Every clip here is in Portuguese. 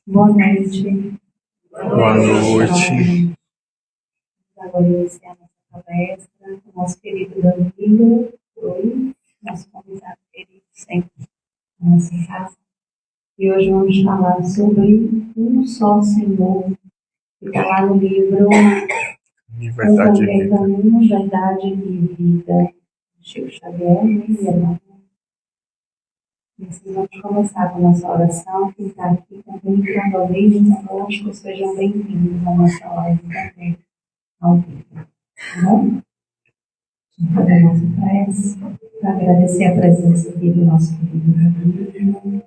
Boa noite. Boa noite. Vamos agora iniciar nossa palestra com o nosso querido Danilo, nosso convidado querido sempre na nossa casa. E hoje vamos falar sobre um só Senhor, que está lá no livro Verdade e Vida. Caminho, Verdade e Vida, Chico Xavier, e Emmanuel. E assim vamos começar com a nossa oração. Quem está aqui também, quando ouvir conosco, sejam bem-vindos à nossa live também, ao vivo. Tá bom? Vamos fazer a nossa prece, para agradecer a presença aqui do nosso querido Danilo.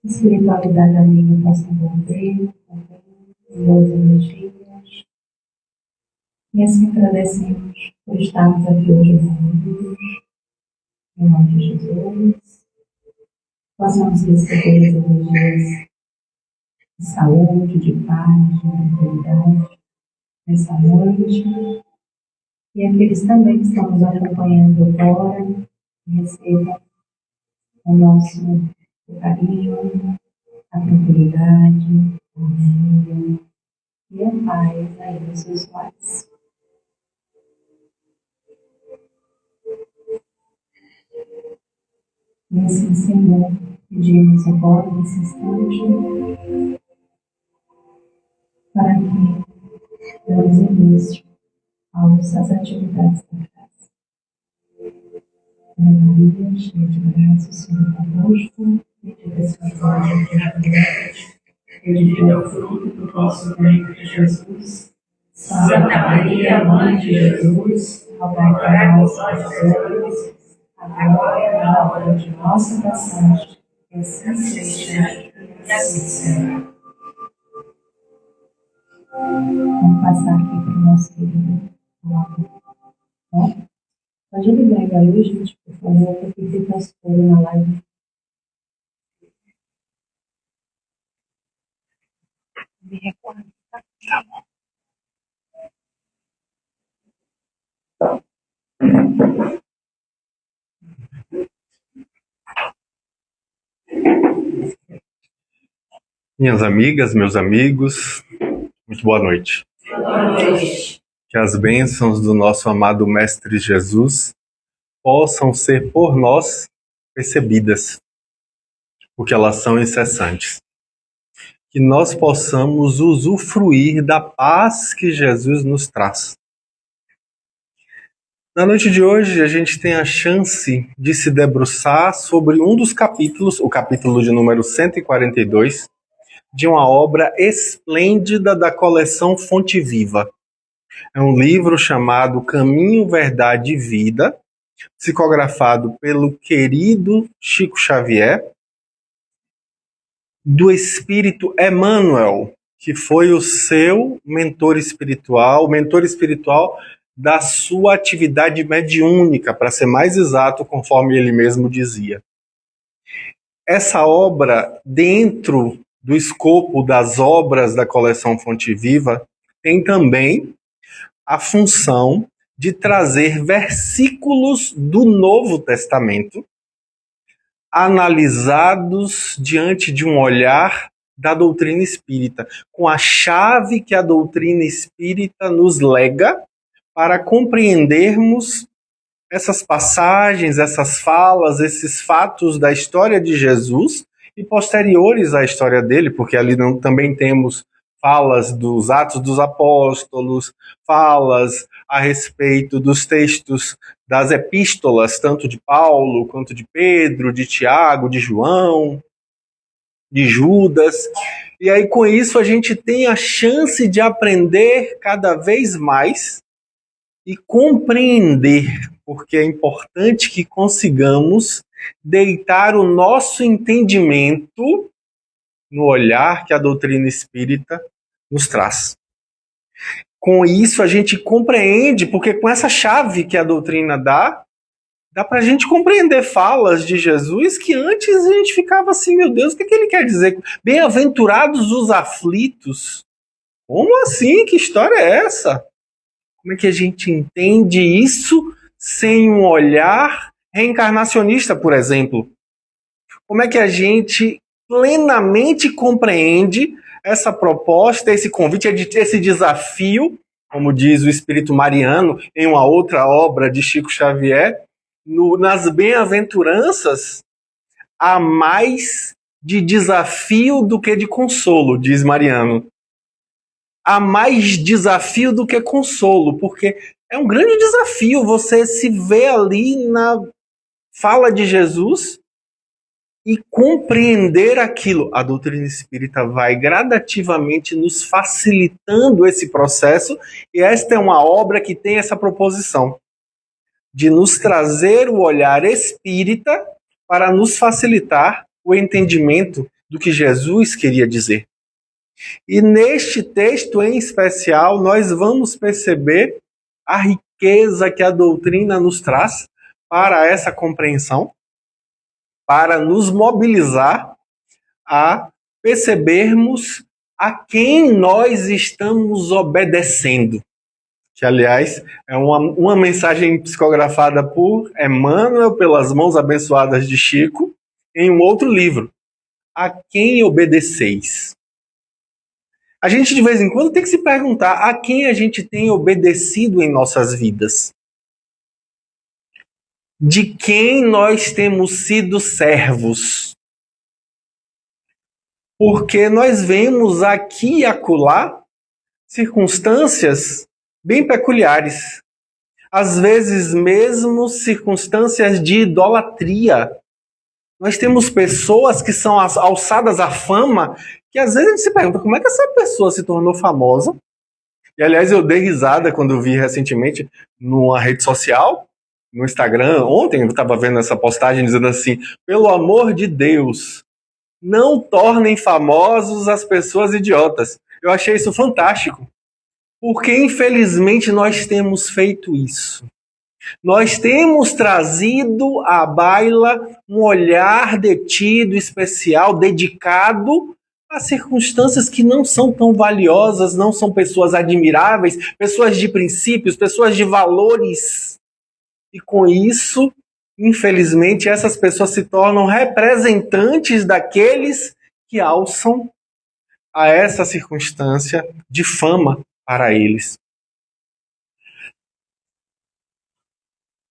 Espiritualidade amiga possa envolver também, boas energias. E assim agradecemos por estarmos aqui hoje reunidos, em nome de Jesus. Possamos receber as energias de saúde, de paz, de tranquilidade nessa noite. E aqueles também que estão nos acompanhando agora, recebam o nosso carinho, a tranquilidade, a harmonia e a paz aí nos seus lares. E assim, Senhor, pedimos agora, nesse instante, para que damos início às atividades da casa. Maria, cheia de graça, o Senhor é convosco, bendita sois vós entre as mulheres, bendito é o fruto do vosso ventre, Jesus. Santa Maria, Mãe de Jesus, rogai por nós, pecadores, agora e na hora de nossa passagem. Que assim seja, e assim será. Vamos passar aqui para o nosso querido Flávio. Pode ligar aí, gente, por favor, porque fica escuro na live. Me recorda, tá? Tá bom. Minhas amigas, meus amigos, muito boa noite. Boa noite. Que as bênçãos do nosso amado Mestre Jesus possam ser por nós percebidas, porque elas são incessantes. Que nós possamos usufruir da paz que Jesus nos traz. Na noite de hoje, a gente tem a chance de se debruçar sobre um dos capítulos, o capítulo de número 142, de uma obra esplêndida da coleção Fonte Viva. É um livro chamado Caminho, Verdade e Vida, psicografado pelo querido Chico Xavier, do espírito Emmanuel, que foi o seu mentor espiritual da sua atividade mediúnica, para ser mais exato, conforme ele mesmo dizia. Essa obra, dentro do escopo das obras da coleção Fonte Viva, tem também a função de trazer versículos do Novo Testamento analisados diante de um olhar da doutrina espírita, com a chave que a doutrina espírita nos lega para compreendermos essas passagens, essas falas, esses fatos da história de Jesus e posteriores à história dele, porque ali também temos falas dos Atos dos Apóstolos, falas a respeito dos textos das epístolas, tanto de Paulo quanto de Pedro, de Tiago, de João, de Judas. E aí com isso a gente tem a chance de aprender cada vez mais e compreender, porque é importante que consigamos deitar o nosso entendimento no olhar que a doutrina espírita nos traz. Com isso a gente compreende, porque com essa chave que a doutrina dá para a gente compreender falas de Jesus que antes a gente ficava assim, meu Deus, o que ele quer dizer? Bem-aventurados os aflitos. Como assim? Que história é essa? Como é que a gente entende isso sem um olhar reencarnacionista, por exemplo? Como é que a gente plenamente compreende essa proposta, esse convite, esse desafio, como diz o Espírito Mariano em uma outra obra de Chico Xavier, nas bem-aventuranças há mais de desafio do que de consolo, diz Mariano. Há mais desafio do que consolo, porque é um grande desafio você se ver ali na fala de Jesus e compreender aquilo. A doutrina espírita vai gradativamente nos facilitando esse processo, e esta é uma obra que tem essa proposição de nos trazer o olhar espírita para nos facilitar o entendimento do que Jesus queria dizer. E neste texto em especial, nós vamos perceber a riqueza que a doutrina nos traz para essa compreensão, para nos mobilizar a percebermos a quem nós estamos obedecendo. Que, aliás, é uma mensagem psicografada por Emmanuel, pelas mãos abençoadas de Chico, em um outro livro. A quem obedeceis? A gente, de vez em quando, tem que se perguntar a quem a gente tem obedecido em nossas vidas. De quem nós temos sido servos. Porque nós vemos aqui e acolá circunstâncias bem peculiares. Às vezes mesmo circunstâncias de idolatria. Nós temos pessoas que são alçadas à fama, que às vezes a gente se pergunta como é que essa pessoa se tornou famosa. E aliás, eu dei risada quando eu vi recentemente numa rede social, no Instagram, ontem eu estava vendo essa postagem dizendo assim: pelo amor de Deus, não tornem famosos as pessoas idiotas. Eu achei isso fantástico, porque infelizmente nós temos feito isso. Nós temos trazido à baila um olhar detido, especial, dedicado a circunstâncias que não são tão valiosas, não são pessoas admiráveis, pessoas de princípios, pessoas de valores. E com isso, infelizmente, essas pessoas se tornam representantes daqueles que alçam a essa circunstância de fama para eles.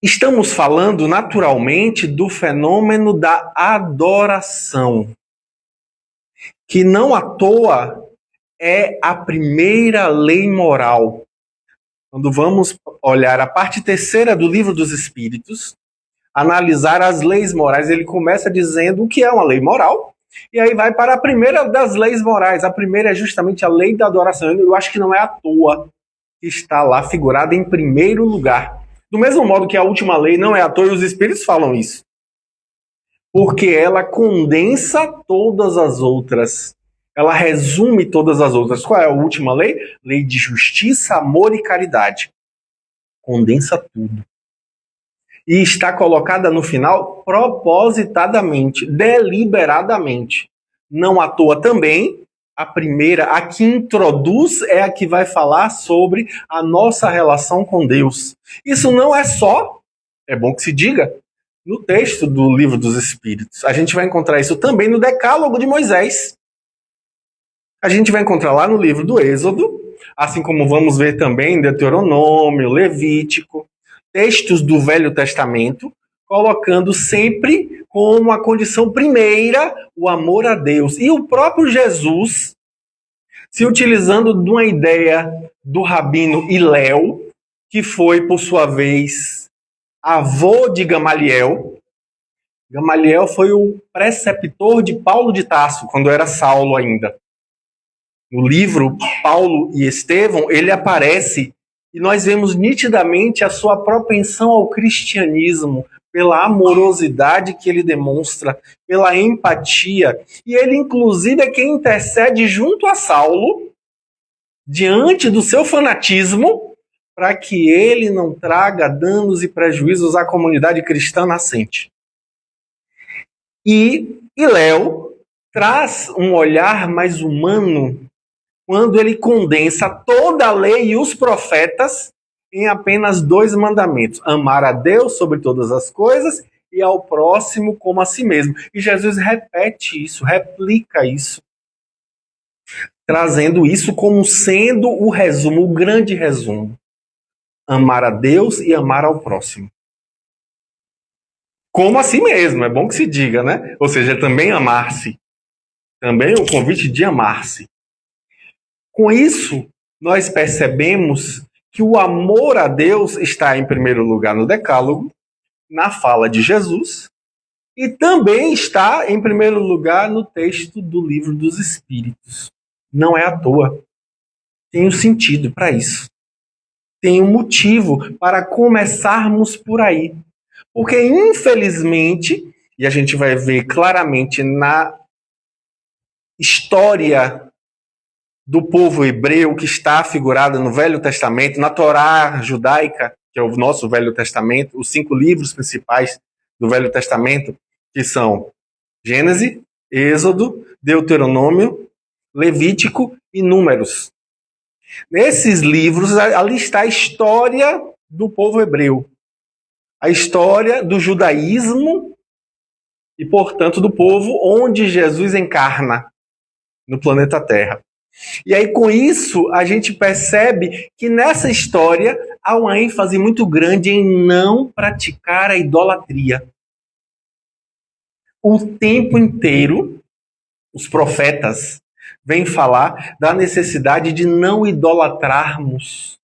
Estamos falando naturalmente do fenômeno da adoração, que não à toa é a primeira lei moral. Quando vamos olhar a parte terceira do Livro dos Espíritos, analisar as leis morais, ele começa dizendo o que é uma lei moral, e aí vai para a primeira das leis morais. A primeira é justamente a lei da adoração. Eu acho que não é à toa que está lá figurada em primeiro lugar. Do mesmo modo que a última lei não é à toa, e os Espíritos falam isso. Porque ela condensa todas as outras. Ela resume todas as outras. Qual é a última lei? Lei de justiça, amor e caridade. Condensa tudo. E está colocada no final propositadamente, deliberadamente. Não à toa também, a primeira, a que introduz, é a que vai falar sobre a nossa relação com Deus. Isso não é só, é bom que se diga, no texto do Livro dos Espíritos. A gente vai encontrar isso também no Decálogo de Moisés. A gente vai encontrar lá no livro do Êxodo, assim como vamos ver também em Deuteronômio, Levítico, textos do Velho Testamento, colocando sempre como a condição primeira o amor a Deus. E o próprio Jesus, se utilizando de uma ideia do rabino Hilel, que foi, por sua vez, avô de Gamaliel. Gamaliel foi o preceptor de Paulo de Tarso, quando era Saulo ainda. No livro Paulo e Estevão, ele aparece e nós vemos nitidamente a sua propensão ao cristianismo, pela amorosidade que ele demonstra, pela empatia. E ele, inclusive, é quem intercede junto a Saulo, diante do seu fanatismo, para que ele não traga danos e prejuízos à comunidade cristã nascente. E Hilel traz um olhar mais humano quando ele condensa toda a lei e os profetas em apenas 2 mandamentos: amar a Deus sobre todas as coisas e ao próximo como a si mesmo. E Jesus repete isso, replica isso, trazendo isso como sendo o resumo, o grande resumo. Amar a Deus e amar ao próximo. Como a si mesmo, é bom que se diga, né? Ou seja, também amar-se. Também o convite de amar-se. Com isso, nós percebemos que o amor a Deus está, em primeiro lugar, no Decálogo, na fala de Jesus, e também está, em primeiro lugar, no texto do Livro dos Espíritos. Não é à toa. Tem um sentido para isso. Tem um motivo para começarmos por aí. Porque, infelizmente, e a gente vai ver claramente na história do povo hebreu que está figurada no Velho Testamento, na Torá judaica, que é o nosso Velho Testamento, os 5 livros principais do Velho Testamento, que são Gênesis, Êxodo, Deuteronômio, Levítico e Números. Nesses livros, ali está a história do povo hebreu, a história do judaísmo e, portanto, do povo onde Jesus encarna no planeta Terra. E aí, com isso, a gente percebe que nessa história há uma ênfase muito grande em não praticar a idolatria. O tempo inteiro, os profetas vêm falar da necessidade de não idolatrarmos,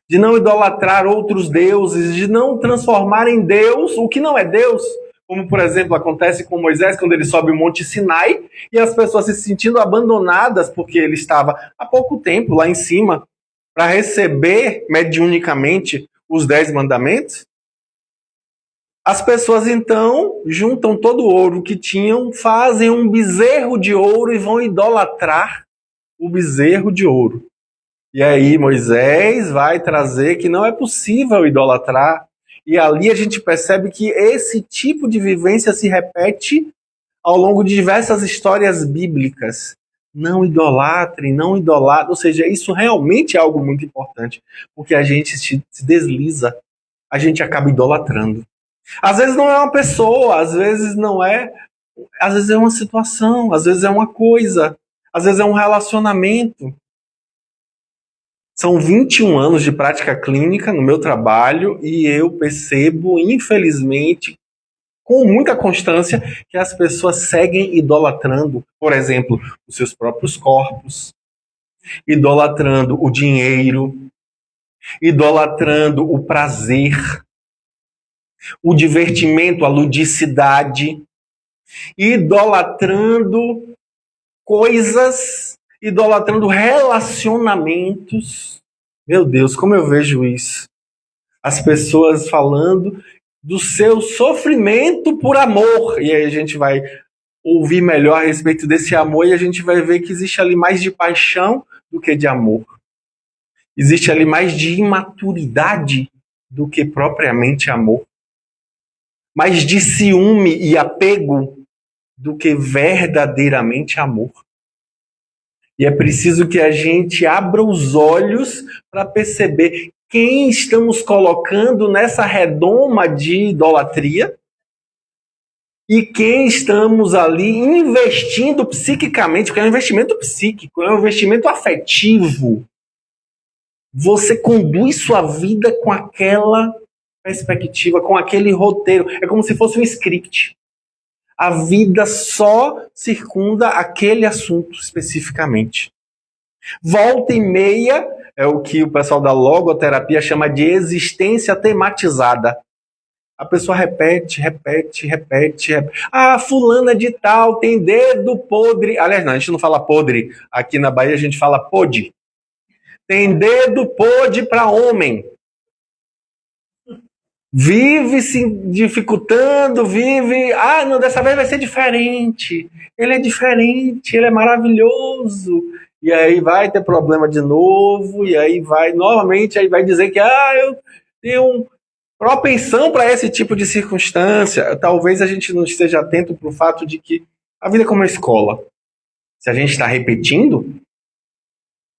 de não idolatrar outros deuses, de não transformar em Deus o que não é Deus. Como, por exemplo, acontece com Moisés quando ele sobe o Monte Sinai e as pessoas se sentindo abandonadas porque ele estava há pouco tempo lá em cima para receber mediunicamente os 10 mandamentos. As pessoas então juntam todo o ouro que tinham, fazem um bezerro de ouro e vão idolatrar o bezerro de ouro. E aí Moisés vai trazer que não é possível idolatrar. E ali a gente percebe que esse tipo de vivência se repete ao longo de diversas histórias bíblicas. Não idolatrem, não idolatrem. Ou seja, isso realmente é algo muito importante, porque a gente se desliza, a gente acaba idolatrando. Às vezes não é uma pessoa, às vezes não é, às vezes é uma situação, às vezes é uma coisa, às vezes é um relacionamento. São 21 anos de prática clínica no meu trabalho e eu percebo, infelizmente, com muita constância, que as pessoas seguem idolatrando, por exemplo, os seus próprios corpos, idolatrando o dinheiro, idolatrando o prazer, o divertimento, a ludicidade, idolatrando coisas, idolatrando relacionamentos. Meu Deus, como eu vejo isso. As pessoas falando do seu sofrimento por amor. E aí a gente vai ouvir melhor a respeito desse amor e a gente vai ver que existe ali mais de paixão do que de amor. Existe ali mais de imaturidade do que propriamente amor. Mais de ciúme e apego do que verdadeiramente amor. E é preciso que a gente abra os olhos para perceber quem estamos colocando nessa redoma de idolatria e quem estamos ali investindo psiquicamente, porque é um investimento psíquico, é um investimento afetivo. Você conduz sua vida com aquela perspectiva, com aquele roteiro. É como se fosse um script. A vida só circunda aquele assunto especificamente. Volta e meia é o que o pessoal da logoterapia chama de existência tematizada. A pessoa repete. Ah, fulana de tal tem dedo podre. Aliás, não, a gente não fala podre. Aqui na Bahia a gente fala pode. Tem dedo podre para homem. Vive se dificultando, vive... Ah, não, dessa vez vai ser diferente. Ele é diferente, ele é maravilhoso. E aí vai ter problema de novo, e aí vai, novamente, aí vai dizer que eu tenho propensão para esse tipo de circunstância. Talvez a gente não esteja atento para o fato de que a vida é como uma escola. Se a gente está repetindo,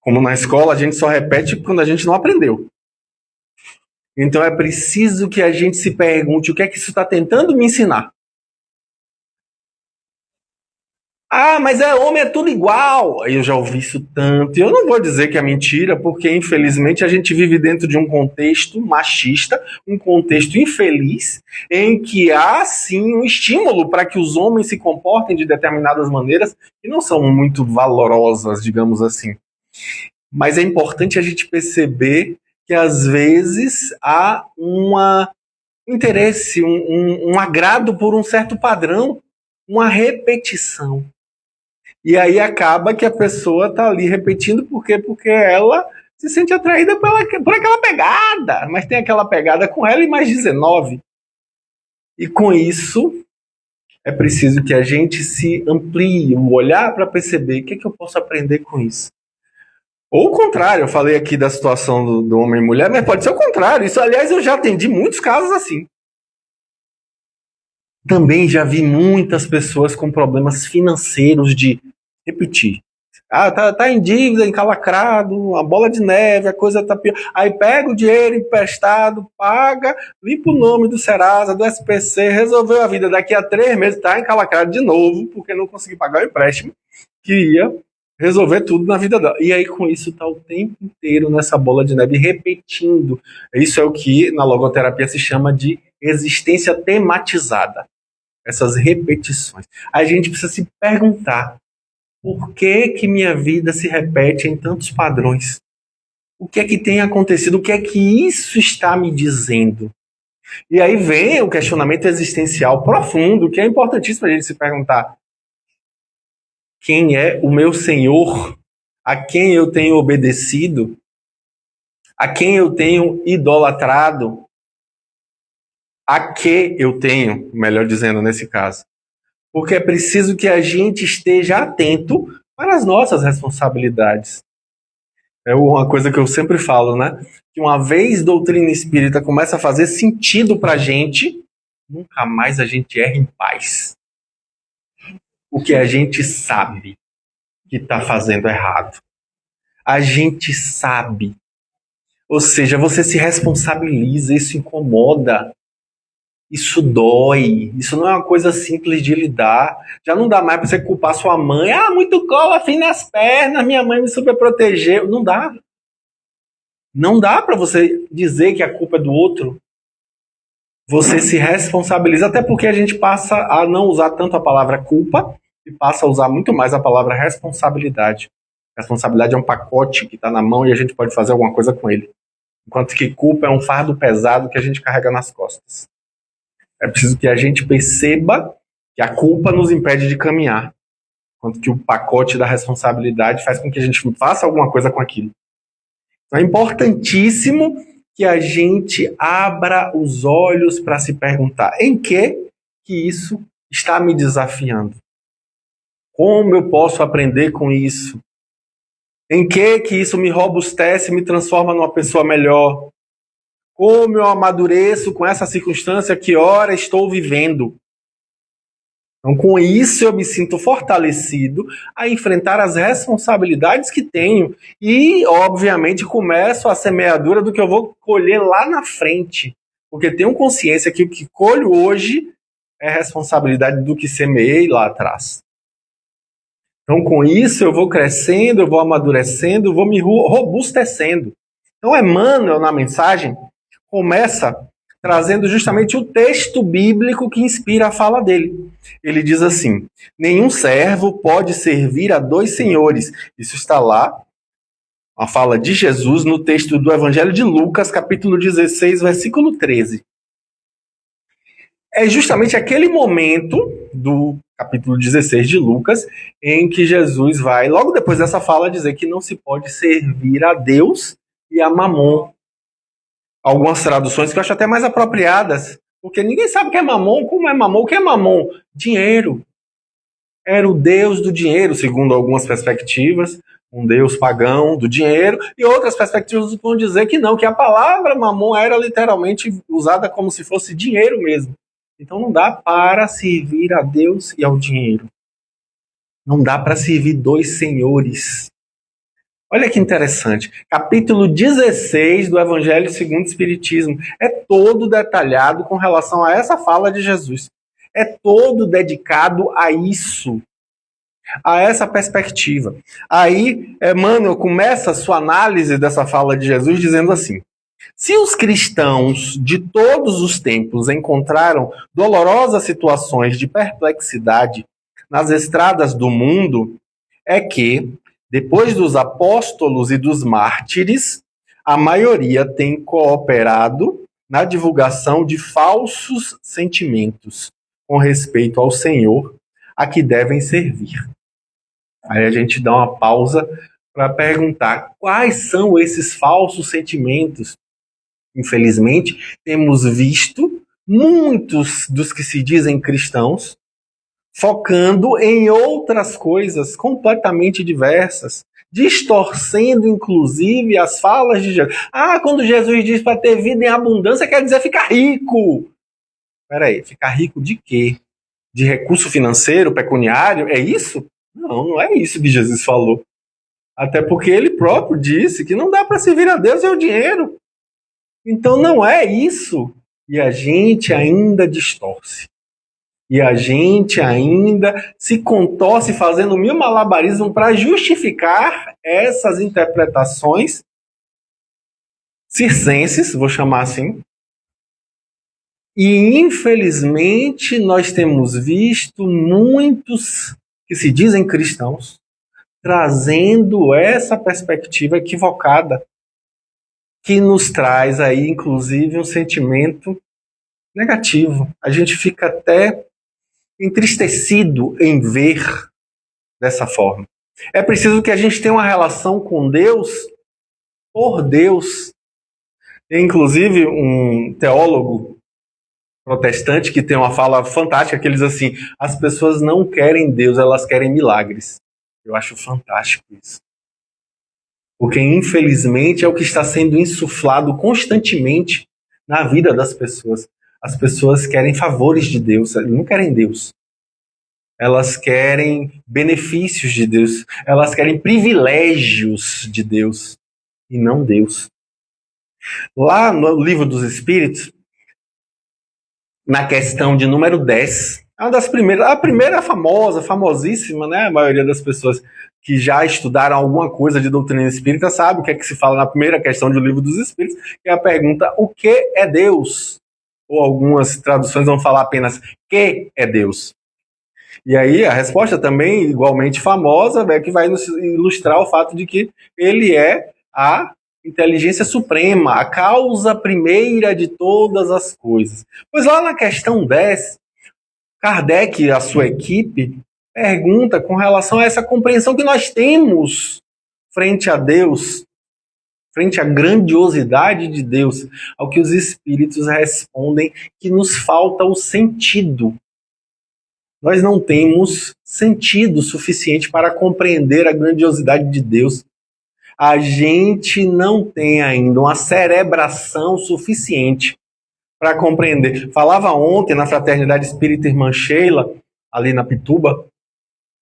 como na escola, a gente só repete quando a gente não aprendeu. Então é preciso que a gente se pergunte o que é que isso está tentando me ensinar. Ah, mas homem é tudo igual. Eu já ouvi isso tanto. E eu não vou dizer que é mentira, porque infelizmente a gente vive dentro de um contexto machista, um contexto infeliz, em que há sim um estímulo para que os homens se comportem de determinadas maneiras que não são muito valorosas, digamos assim. Mas é importante a gente perceber que às vezes há um interesse, um agrado por um certo padrão, uma repetição. E aí acaba que a pessoa está ali repetindo, por quê? Porque ela se sente atraída por aquela pegada, mas tem aquela pegada com ela e mais 19. E com isso, é preciso que a gente se amplie o olhar para perceber o que eu posso aprender com isso. Ou o contrário, eu falei aqui da situação do homem e mulher, mas pode ser o contrário. Isso, aliás, eu já atendi muitos casos assim. Também já vi muitas pessoas com problemas financeiros de repetir. Ah, tá em dívida, encalacrado, a bola de neve, a coisa tá pior. Aí pega o dinheiro emprestado, paga, limpa o nome do Serasa, do SPC, resolveu a vida. Daqui a 3 meses tá encalacrado de novo, porque não conseguiu pagar o empréstimo, que ia resolver tudo na vida dela. E aí com isso tá o tempo inteiro nessa bola de neve, repetindo. Isso é o que na logoterapia se chama de existência tematizada. Essas repetições. A gente precisa se perguntar: por que minha vida se repete em tantos padrões? O que é que tem acontecido? O que é que isso está me dizendo? E aí vem o questionamento existencial profundo, que é importantíssimo a gente se perguntar: quem é o meu Senhor? A quem eu tenho obedecido? A quem eu tenho idolatrado? A que eu tenho, melhor dizendo nesse caso? Porque é preciso que a gente esteja atento para as nossas responsabilidades. É uma coisa que eu sempre falo, né? Que uma vez doutrina espírita começa a fazer sentido para a gente, nunca mais a gente erra em paz. O que a gente sabe que está fazendo errado. A gente sabe. Ou seja, você se responsabiliza, isso incomoda. Isso dói, isso não é uma coisa simples de lidar. Já não dá mais para você culpar sua mãe. Ah, muito cola, fim nas pernas, minha mãe me superprotegeu. Não dá. Não dá para você dizer que a culpa é do outro. Você se responsabiliza, até porque a gente passa a não usar tanto a palavra culpa e passa a usar muito mais a palavra responsabilidade. Responsabilidade é um pacote que está na mão e a gente pode fazer alguma coisa com ele. Enquanto que culpa é um fardo pesado que a gente carrega nas costas. É preciso que a gente perceba que a culpa nos impede de caminhar, enquanto que o pacote da responsabilidade faz com que a gente faça alguma coisa com aquilo. Então é importantíssimo que a gente abra os olhos para se perguntar em que isso está me desafiando. Como eu posso aprender com isso? Em que isso me robustece e me transforma numa pessoa melhor? Como eu amadureço com essa circunstância que ora estou vivendo? Então, com isso, eu me sinto fortalecido a enfrentar as responsabilidades que tenho e, obviamente, começo a semeadura do que eu vou colher lá na frente. Porque tenho consciência que o que colho hoje é responsabilidade do que semeei lá atrás. Então, com isso, eu vou crescendo, eu vou amadurecendo, eu vou me robustecendo. Então, Emmanuel, na mensagem, começa trazendo justamente o texto bíblico que inspira a fala dele. Ele diz assim: nenhum servo pode servir a 2 senhores. Isso está lá, a fala de Jesus no texto do Evangelho de Lucas, capítulo 16, versículo 13. É justamente aquele momento do capítulo 16 de Lucas em que Jesus vai, logo depois dessa fala, dizer que não se pode servir a Deus e a Mamon. Algumas traduções que eu acho até mais apropriadas, porque ninguém sabe o que é Mamon, como é Mamon, o que é Mamon? Dinheiro. Era o deus do dinheiro, segundo algumas perspectivas, um deus pagão do dinheiro, e outras perspectivas vão dizer que não, que a palavra Mamon era literalmente usada como se fosse dinheiro mesmo. Então não dá para servir a Deus e ao dinheiro. Não dá para servir 2 senhores. Olha que interessante. Capítulo 16 do Evangelho segundo o Espiritismo é todo detalhado com relação a essa fala de Jesus. É todo dedicado a isso, a essa perspectiva. Aí, Emmanuel começa a sua análise dessa fala de Jesus dizendo assim: se os cristãos de todos os tempos encontraram dolorosas situações de perplexidade nas estradas do mundo, é que, depois dos apóstolos e dos mártires, a maioria tem cooperado na divulgação de falsos sentimentos com respeito ao Senhor, a que devem servir. Aí a gente dá uma pausa para perguntar quais são esses falsos sentimentos. Infelizmente, temos visto muitos dos que se dizem cristãos focando em outras coisas completamente diversas, distorcendo inclusive as falas de Jesus. Quando Jesus diz para ter vida em abundância, quer dizer ficar rico. Peraí, ficar rico de quê? De recurso financeiro, pecuniário? É isso? Não é isso que Jesus falou. Até porque ele próprio disse que não dá para servir a Deus e o dinheiro. Então não é isso. E a gente ainda distorce. E a gente ainda se contorce fazendo mil malabarismos para justificar essas interpretações circenses, vou chamar assim. E infelizmente nós temos visto muitos que se dizem cristãos trazendo essa perspectiva equivocada, que nos traz aí inclusive um sentimento negativo. A gente fica até entristecido em ver dessa forma. É preciso que a gente tenha uma relação com Deus, por Deus. Tem inclusive um teólogo protestante que tem uma fala fantástica, que ele diz assim: as pessoas não querem Deus, elas querem milagres. Eu acho fantástico isso. Porque infelizmente é o que está sendo insuflado constantemente na vida das pessoas. As pessoas querem favores de Deus, não querem Deus. Elas querem benefícios de Deus, elas querem privilégios de Deus e não Deus. Lá no Livro dos Espíritos, na questão de número 10, uma das primeiras, a primeira famosa, famosíssima, né? A maioria das pessoas que já estudaram alguma coisa de doutrina espírita sabe o que é que se fala na primeira questão do Livro dos Espíritos, que é a pergunta: o que é Deus? Ou algumas traduções vão falar apenas que é Deus. E aí a resposta também igualmente famosa, que vai nos ilustrar o fato de que ele é a inteligência suprema, a causa primeira de todas as coisas. Pois lá na questão 10, Kardec e a sua equipe pergunta com relação a essa compreensão que nós temos frente a Deus, frente à grandiosidade de Deus, ao que os espíritos respondem que nos falta o sentido. Nós não temos sentido suficiente para compreender a grandiosidade de Deus. A gente não tem ainda uma cerebração suficiente para compreender. Falava ontem na Fraternidade Espírita Irmã Sheila, ali na Pituba,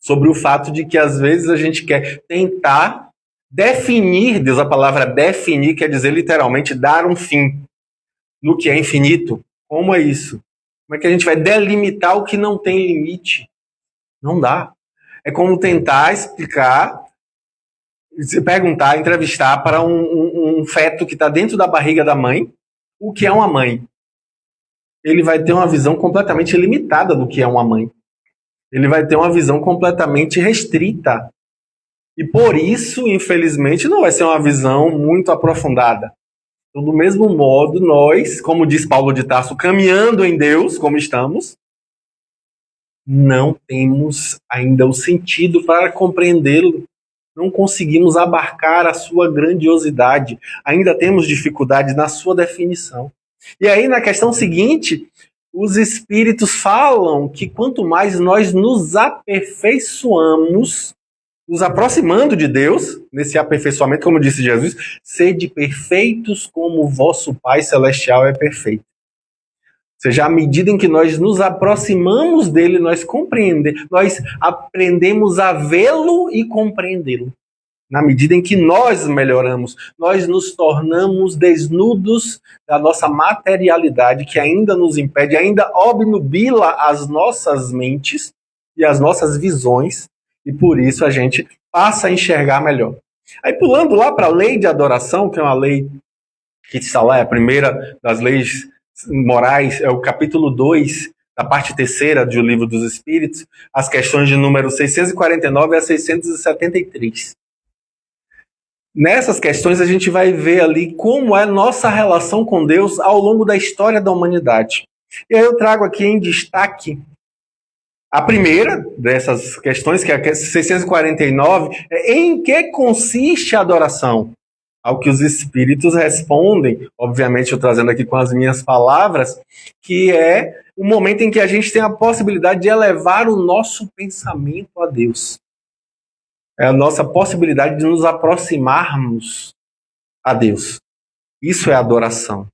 sobre o fato de que às vezes a gente quer tentar definir Deus. A palavra definir quer dizer literalmente dar um fim no que é infinito. Como é isso? Como é que a gente vai delimitar o que não tem limite? Não dá. É como tentar explicar, se perguntar, entrevistar para um feto que está dentro da barriga da mãe o que é uma mãe. Ele vai ter uma visão completamente limitada do que é uma mãe. Ele vai ter uma visão completamente restrita. E por isso, infelizmente, não vai ser uma visão muito aprofundada. Então, do mesmo modo, nós, como diz Paulo de Tarso, caminhando em Deus, como estamos, não temos ainda o sentido para compreendê-lo. Não conseguimos abarcar a sua grandiosidade. Ainda temos dificuldades na sua definição. E aí, na questão seguinte, os espíritos falam que quanto mais nós nos aperfeiçoamos, nos aproximando de Deus, nesse aperfeiçoamento, como disse Jesus, sede perfeitos como o vosso Pai Celestial é perfeito. Ou seja, à medida em que nós nos aproximamos dele, nós aprendemos a vê-lo e compreendê-lo. na medida em que nós melhoramos, nós nos tornamos desnudos da nossa materialidade, que ainda nos impede, ainda obnubila as nossas mentes e as nossas visões, e por isso a gente passa a enxergar melhor. Aí pulando lá para a lei de adoração, que é uma lei que está lá, é a primeira das leis morais, é o capítulo 2, da parte terceira do Livro dos Espíritos, as questões de número 649 a 673. Nessas questões a gente vai ver ali como é nossa relação com Deus ao longo da história da humanidade. E aí eu trago aqui em destaque a primeira dessas questões, que é a 649, em que consiste a adoração? Ao que os espíritos respondem, obviamente eu trazendo aqui com as minhas palavras, que é o momento em que a gente tem a possibilidade de elevar o nosso pensamento a Deus. É a nossa possibilidade de nos aproximarmos a Deus. Isso é adoração.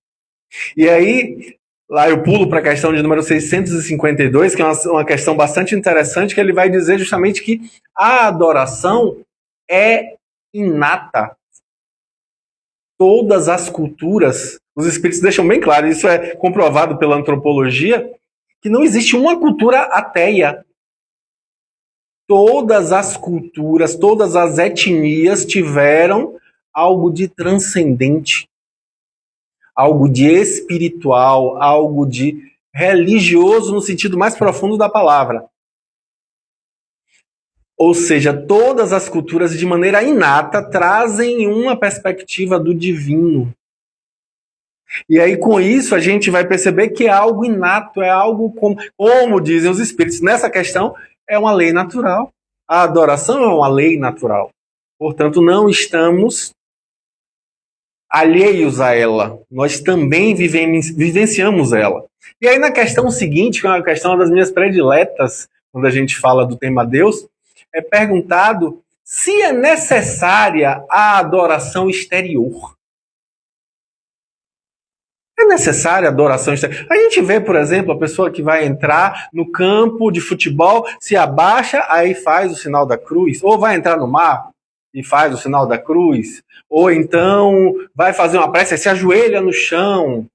E aí, lá eu pulo para a questão de número 652, que é uma questão bastante interessante, que ele vai dizer justamente que a adoração é inata. Todas as culturas, os espíritos deixam bem claro, isso é comprovado pela antropologia, que não existe uma cultura ateia. Todas as culturas, todas as etnias tiveram algo de transcendente, algo de espiritual, algo de religioso no sentido mais profundo da palavra. Ou seja, todas as culturas, de maneira inata, trazem uma perspectiva do divino. E aí, com isso, a gente vai perceber que é algo inato, é algo como dizem os espíritos. Nessa questão, é uma lei natural. A adoração é uma lei natural. Portanto, não estamos alheios a ela. Nós também vivenciamos ela. E aí, na questão seguinte, que é uma questão das minhas prediletas, quando a gente fala do tema Deus, é perguntado se é necessária a adoração exterior. É necessária a adoração exterior. A gente vê, por exemplo, a pessoa que vai entrar no campo de futebol, se abaixa, aí faz o sinal da cruz, ou vai entrar no mar e faz o sinal da cruz, ou então vai fazer uma prece, se ajoelha no chão,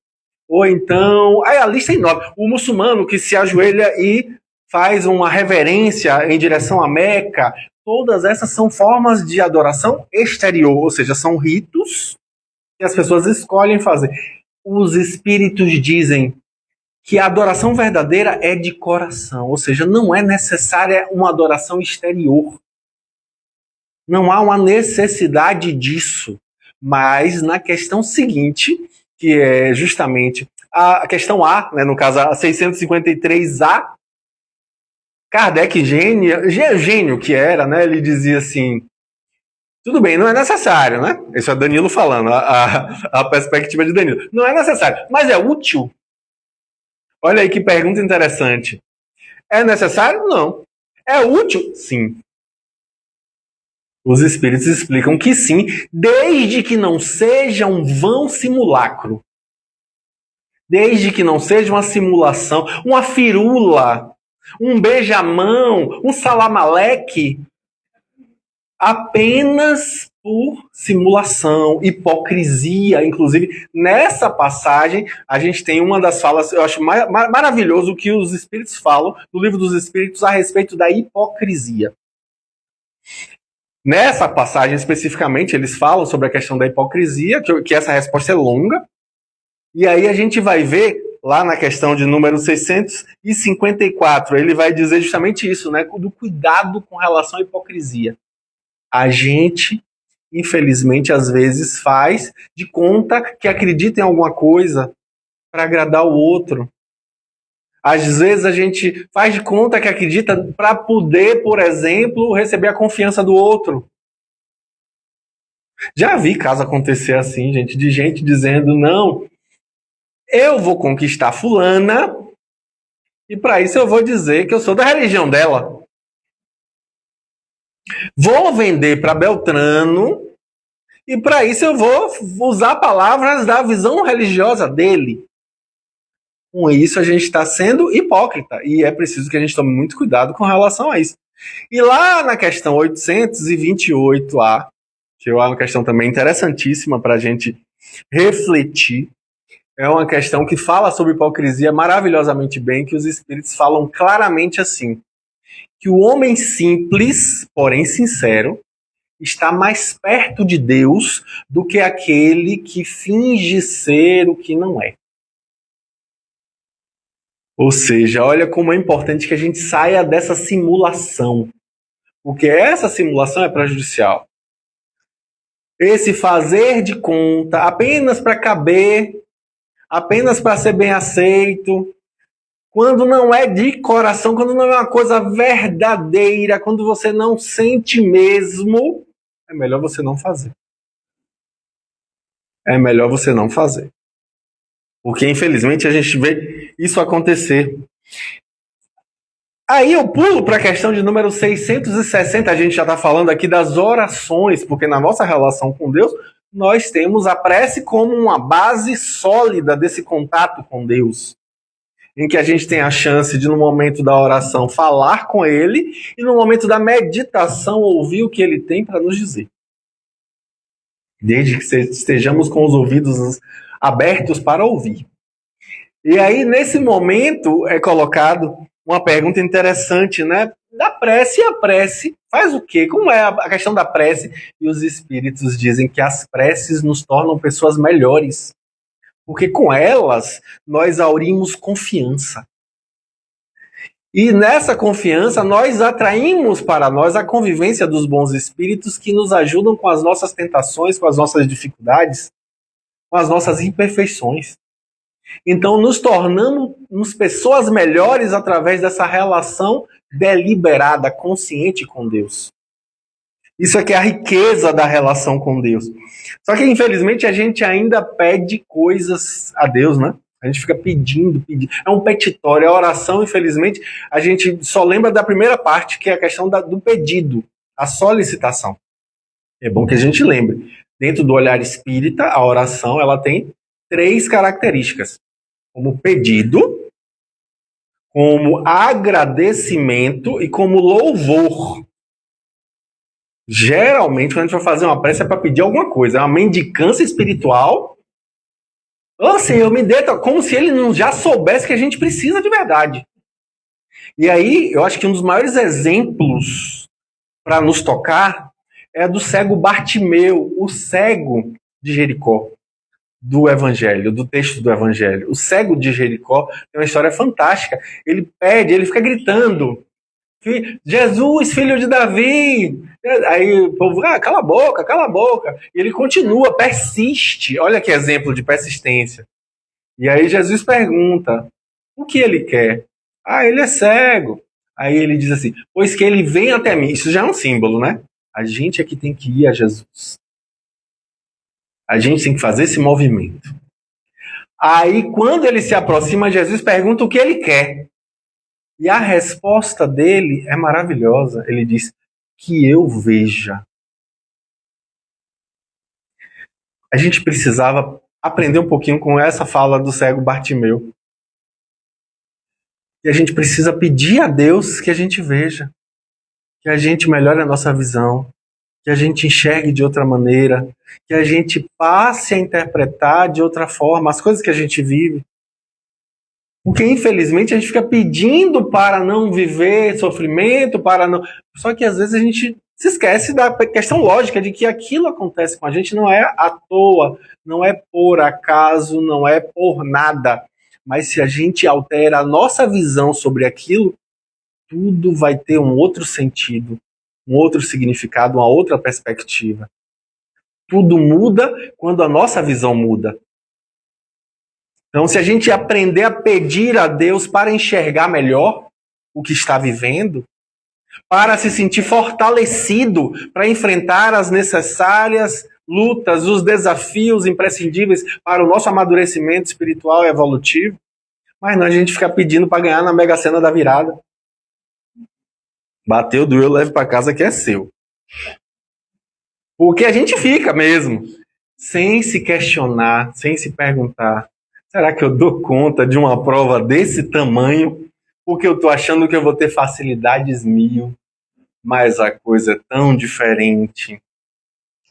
ou então... Aí a lista é enorme. O muçulmano que se ajoelha e faz uma reverência em direção a Meca, todas essas são formas de adoração exterior, ou seja, são ritos que as pessoas escolhem fazer. Os espíritos dizem que a adoração verdadeira é de coração, ou seja, não é necessária uma adoração exterior. Não há uma necessidade disso. Mas na questão seguinte, que é justamente a questão A, né, no caso a 653A, Kardec, gênio que era, né, ele dizia assim, tudo bem, não é necessário, né? Isso é Danilo falando, a perspectiva de Danilo. Não é necessário, mas é útil? Olha aí que pergunta interessante. É necessário? Não. É útil? Sim. Os espíritos explicam que sim, desde que não seja um vão simulacro. Desde que não seja uma simulação, uma firula, um beijamão, um salamaleque, apenas por simulação, hipocrisia. Inclusive, nessa passagem, a gente tem uma das falas, eu acho maravilhoso o que os espíritos falam no Livro dos Espíritos a respeito da hipocrisia. Nessa passagem, especificamente, eles falam sobre a questão da hipocrisia, que essa resposta é longa, e aí a gente vai ver lá na questão de número 654, ele vai dizer justamente isso, né, do cuidado com relação à hipocrisia. A gente, infelizmente, às vezes faz de conta que acredita em alguma coisa para agradar o outro. Às vezes a gente faz de conta que acredita para poder, por exemplo, receber a confiança do outro. Já vi caso acontecer assim, gente, de gente dizendo, não, eu vou conquistar fulana e para isso eu vou dizer que eu sou da religião dela. Vou vender para Beltrano e para isso eu vou usar palavras da visão religiosa dele. Com isso a gente está sendo hipócrita e é preciso que a gente tome muito cuidado com relação a isso. E lá na questão 828A, que é uma questão também interessantíssima para a gente refletir. É uma questão que fala sobre hipocrisia maravilhosamente bem, que os espíritos falam claramente assim, que o homem simples, porém sincero, está mais perto de Deus do que aquele que finge ser o que não é. Ou seja, olha como é importante que a gente saia dessa simulação, porque essa simulação é prejudicial. Esse fazer de conta apenas para caber, apenas para ser bem aceito, quando não é de coração, quando não é uma coisa verdadeira, quando você não sente mesmo, é melhor você não fazer. É melhor você não fazer. Porque, infelizmente, a gente vê isso acontecer. Aí eu pulo para a questão de número 660, a gente já está falando aqui das orações, porque na nossa relação com Deus, nós temos a prece como uma base sólida desse contato com Deus, em que a gente tem a chance de, no momento da oração, falar com Ele, e no momento da meditação, ouvir o que Ele tem para nos dizer. Desde que estejamos com os ouvidos abertos para ouvir. E aí, nesse momento, é colocado uma pergunta interessante, né? Da prece, e a prece faz o quê? Como é a questão da prece? E os espíritos dizem que as preces nos tornam pessoas melhores. Porque com elas, nós aurimos confiança. E nessa confiança, nós atraímos para nós a convivência dos bons espíritos que nos ajudam com as nossas tentações, com as nossas dificuldades, com as nossas imperfeições. Então, nos tornamos pessoas melhores através dessa relação deliberada, consciente com Deus. Isso aqui é a riqueza da relação com Deus. Só que, infelizmente, a gente ainda pede coisas a Deus, né? A gente fica pedindo. É um petitório. A oração, infelizmente, a gente só lembra da primeira parte, que é a questão do pedido, a solicitação. É bom que a gente lembre. Dentro do olhar espírita, a oração ela tem 3 características. Como pedido, como agradecimento e como louvor. Geralmente, quando a gente vai fazer uma prece, é para pedir alguma coisa. É uma mendicância espiritual. Ô Senhor, me dê, como se ele não já soubesse que a gente precisa de verdade. E aí, eu acho que um dos maiores exemplos para nos tocar é do cego Bartimeu, o cego de Jericó, do Evangelho, do texto do Evangelho. O cego de Jericó tem uma história fantástica. Ele pede, ele fica gritando: Jesus, filho de Davi! Aí o povo, cala a boca, cala a boca. E ele continua, persiste. Olha que exemplo de persistência. E aí Jesus pergunta: o que ele quer? Ele é cego. Aí ele diz assim: pois que ele vem até mim. Isso já é um símbolo, né? A gente é que tem que ir a Jesus. A gente tem que fazer esse movimento. Aí, quando ele se aproxima, Jesus pergunta o que ele quer. E a resposta dele é maravilhosa. Ele diz: que eu veja. A gente precisava aprender um pouquinho com essa fala do cego Bartimeu. E a gente precisa pedir a Deus que a gente veja, que a gente melhore a nossa visão, que a gente enxergue de outra maneira, que a gente passe a interpretar de outra forma as coisas que a gente vive. Porque, infelizmente, a gente fica pedindo para não viver sofrimento, para não... Só que, às vezes, a gente se esquece da questão lógica de que aquilo acontece com a gente não é à toa, não é por acaso, não é por nada. Mas se a gente altera a nossa visão sobre aquilo, tudo vai ter um outro sentido, um outro significado, uma outra perspectiva. Tudo muda quando a nossa visão muda. Então, se a gente aprender a pedir a Deus para enxergar melhor o que está vivendo, para se sentir fortalecido para enfrentar as necessárias lutas, os desafios imprescindíveis para o nosso amadurecimento espiritual e evolutivo, mas não a gente fica pedindo para ganhar na Mega Sena da virada. Bateu, doeu, leve para casa que é seu. Porque a gente fica mesmo, sem se questionar, sem se perguntar: será que eu dou conta de uma prova desse tamanho? Porque eu estou achando que eu vou ter facilidades 1000, mas a coisa é tão diferente.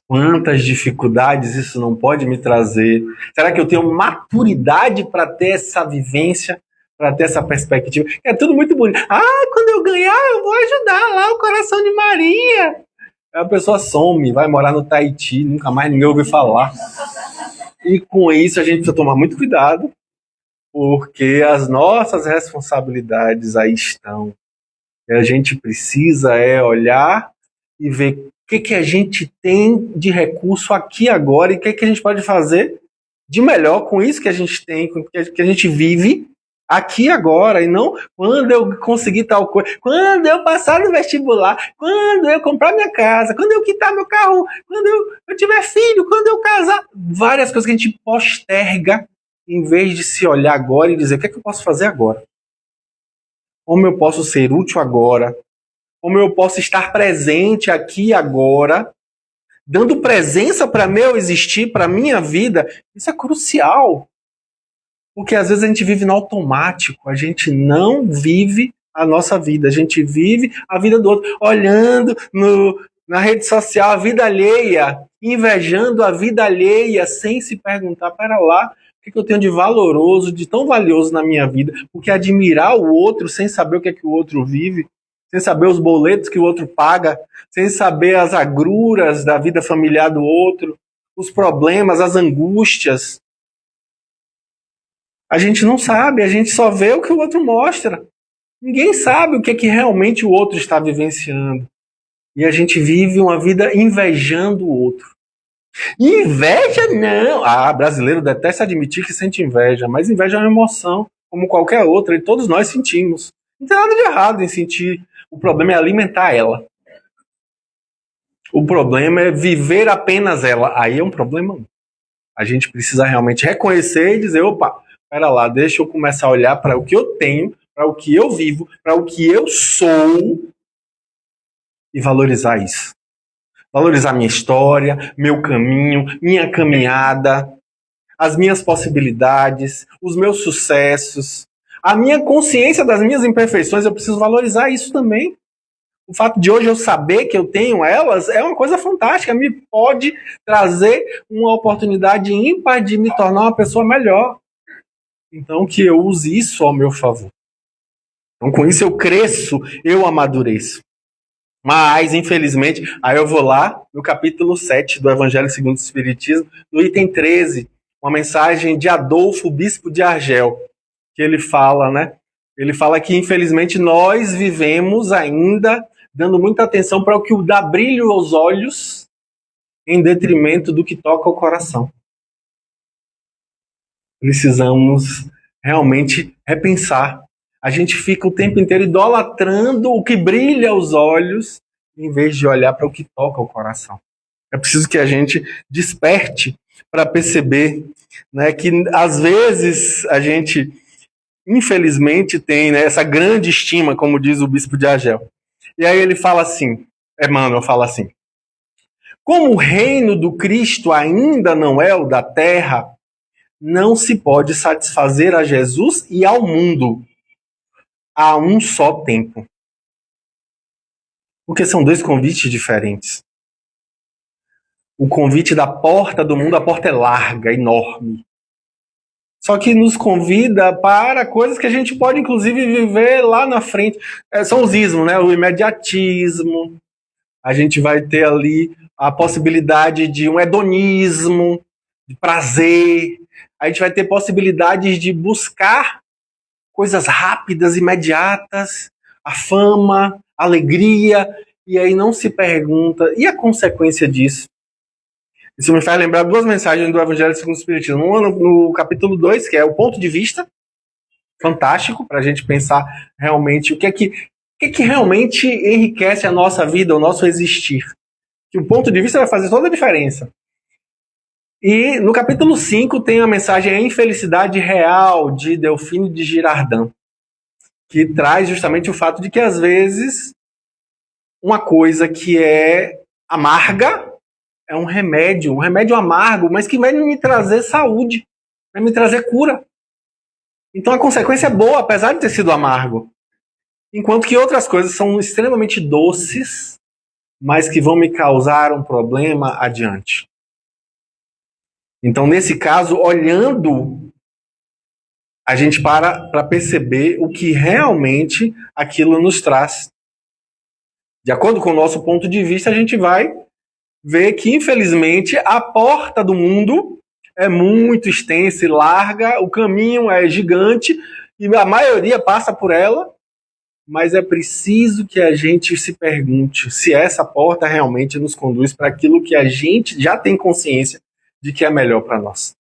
Quantas dificuldades isso não pode me trazer? Será que eu tenho maturidade para ter essa vivência, para ter essa perspectiva? É tudo muito bonito. Quando eu ganhar, eu vou ajudar lá o Coração de Maria. A pessoa some, vai morar no Tahiti, nunca mais ninguém ouve falar. E com isso a gente precisa tomar muito cuidado, porque as nossas responsabilidades aí estão. E a gente precisa olhar e ver o que a gente tem de recurso aqui agora e o que a gente pode fazer de melhor com isso que a gente tem, com o que a gente vive aqui agora, e não quando eu conseguir tal coisa, quando eu passar no vestibular, quando eu comprar minha casa, quando eu quitar meu carro, quando eu tiver filho, quando eu casar. Várias coisas que a gente posterga em vez de se olhar agora e dizer o que eu posso fazer agora. Como eu posso ser útil agora? Como eu posso estar presente aqui agora, dando presença para meu existir, para minha vida? Isso é crucial. Porque às vezes a gente vive no automático, a gente não vive a nossa vida, a gente vive a vida do outro, olhando na rede social a vida alheia, invejando a vida alheia, sem se perguntar, pera lá, o que eu tenho de valoroso, de tão valioso na minha vida? Porque admirar o outro sem saber o que é que o outro vive, sem saber os boletos que o outro paga, sem saber as agruras da vida familiar do outro, os problemas, as angústias. A gente não sabe, a gente só vê o que o outro mostra. Ninguém sabe o que é que realmente o outro está vivenciando. E a gente vive uma vida invejando o outro. Inveja não! Brasileiro detesta admitir que sente inveja, mas inveja é uma emoção, como qualquer outra, e todos nós sentimos. Não tem nada de errado em sentir. O problema é alimentar ela. O problema é viver apenas ela. Aí é um problema. A gente precisa realmente reconhecer e dizer, opa, pera lá, deixa eu começar a olhar para o que eu tenho, para o que eu vivo, para o que eu sou e valorizar isso. Valorizar minha história, meu caminho, minha caminhada, as minhas possibilidades, os meus sucessos, a minha consciência das minhas imperfeições. Eu preciso valorizar isso também. O fato de hoje eu saber que eu tenho elas é uma coisa fantástica, me pode trazer uma oportunidade ímpar de me tornar uma pessoa melhor. Então, que eu use isso ao meu favor. Então, com isso eu cresço, eu amadureço. Mas, infelizmente, aí eu vou lá no capítulo 7 do Evangelho segundo o Espiritismo, no item 13, uma mensagem de Adolfo, bispo de Argel, que ele fala, né? Ele fala que, infelizmente, nós vivemos ainda dando muita atenção para o que dá brilho aos olhos, em detrimento do que toca o coração. Precisamos realmente repensar. A gente fica o tempo inteiro idolatrando o que brilha aos olhos, em vez de olhar para o que toca o coração. É preciso que a gente desperte para perceber, né, que às vezes a gente, infelizmente, tem, né, essa grande estima, como diz o bispo de Argel. E aí ele fala assim, Emmanuel fala assim, como o reino do Cristo ainda não é o da terra, não se pode satisfazer a Jesus e ao mundo a um só tempo. Porque são dois convites diferentes. O convite da porta do mundo, a porta é larga, enorme. Só que nos convida para coisas que a gente pode, inclusive, viver lá na frente. São os ismos, né? O imediatismo. A gente vai ter ali a possibilidade de um hedonismo, de prazer. A gente vai ter possibilidades de buscar coisas rápidas, imediatas, a fama, a alegria, e aí não se pergunta, e a consequência disso? Isso me faz lembrar duas mensagens do Evangelho segundo o Espiritismo. Uma no capítulo 2, que é o ponto de vista, fantástico, para a gente pensar realmente o que é que realmente enriquece a nossa vida, o nosso existir. Que o ponto de vista vai fazer toda a diferença. E no capítulo 5 tem a mensagem A Infelicidade Real, de Delfino de Girardin, que traz justamente o fato de que, às vezes, uma coisa que é amarga é um remédio amargo, mas que vai me trazer saúde, vai me trazer cura. Então a consequência é boa, apesar de ter sido amargo. Enquanto que outras coisas são extremamente doces, mas que vão me causar um problema adiante. Então, nesse caso, olhando, a gente para perceber o que realmente aquilo nos traz. De acordo com o nosso ponto de vista, a gente vai ver que, infelizmente, a porta do mundo é muito extensa e larga, o caminho é gigante e a maioria passa por ela, mas é preciso que a gente se pergunte se essa porta realmente nos conduz para aquilo que a gente já tem consciência de que é melhor para nós.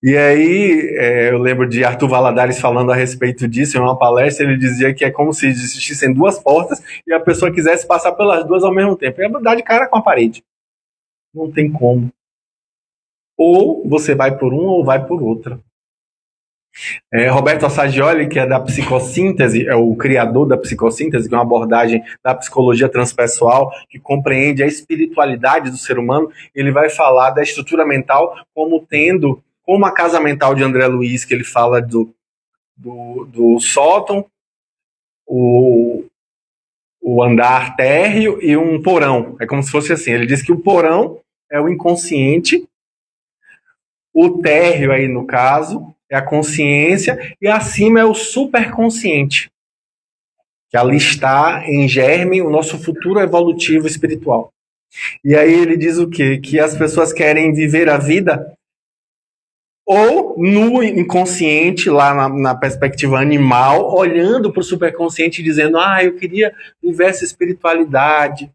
E aí, eu lembro de Arthur Valladares falando a respeito disso em uma palestra. Ele dizia que é como se existissem duas portas e a pessoa quisesse passar pelas duas ao mesmo tempo. E dar de cara com a parede. Não tem como. Ou você vai por uma ou vai por outra. Roberto Assagioli, que é da psicossíntese, é o criador da psicossíntese, que é uma abordagem da psicologia transpessoal que compreende a espiritualidade do ser humano, ele vai falar da estrutura mental como a casa mental de André Luiz, que ele fala do sótão, o andar térreo e um porão. É como se fosse assim. Ele diz que o porão é o inconsciente, o térreo aí, no caso, é a consciência, e acima é o superconsciente, que ali está em germe o nosso futuro evolutivo espiritual. E aí ele diz o quê? Que as pessoas querem viver a vida ou no inconsciente, lá na perspectiva animal, olhando para o superconsciente e dizendo: eu queria viver essa espiritualidade,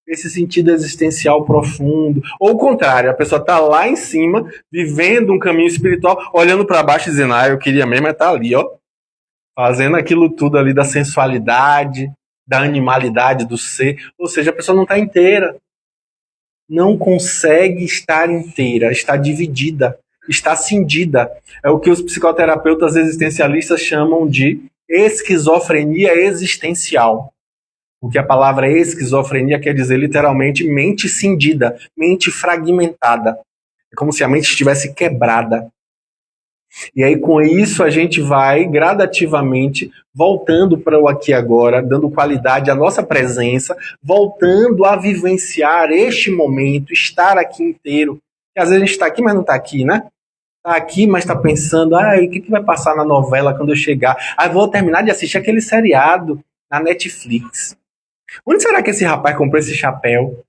esse sentido existencial profundo. Ou o contrário, a pessoa está lá em cima, vivendo um caminho espiritual, olhando para baixo e dizendo: eu queria mesmo estar ali, ó, fazendo aquilo tudo ali da sensualidade, da animalidade do ser. Ou seja, a pessoa não está inteira. Não consegue estar inteira, está dividida, está cindida. É o que os psicoterapeutas existencialistas chamam de esquizofrenia existencial. Porque a palavra esquizofrenia quer dizer literalmente mente cindida, mente fragmentada. É como se a mente estivesse quebrada. E aí, com isso, a gente vai gradativamente voltando para o aqui e agora, dando qualidade à nossa presença, voltando a vivenciar este momento, estar aqui inteiro. E às vezes a gente está aqui, mas não está aqui, né? Está aqui, mas está pensando: o que vai passar na novela quando eu chegar? Vou terminar de assistir aquele seriado na Netflix. Onde será que esse rapaz comprou esse chapéu?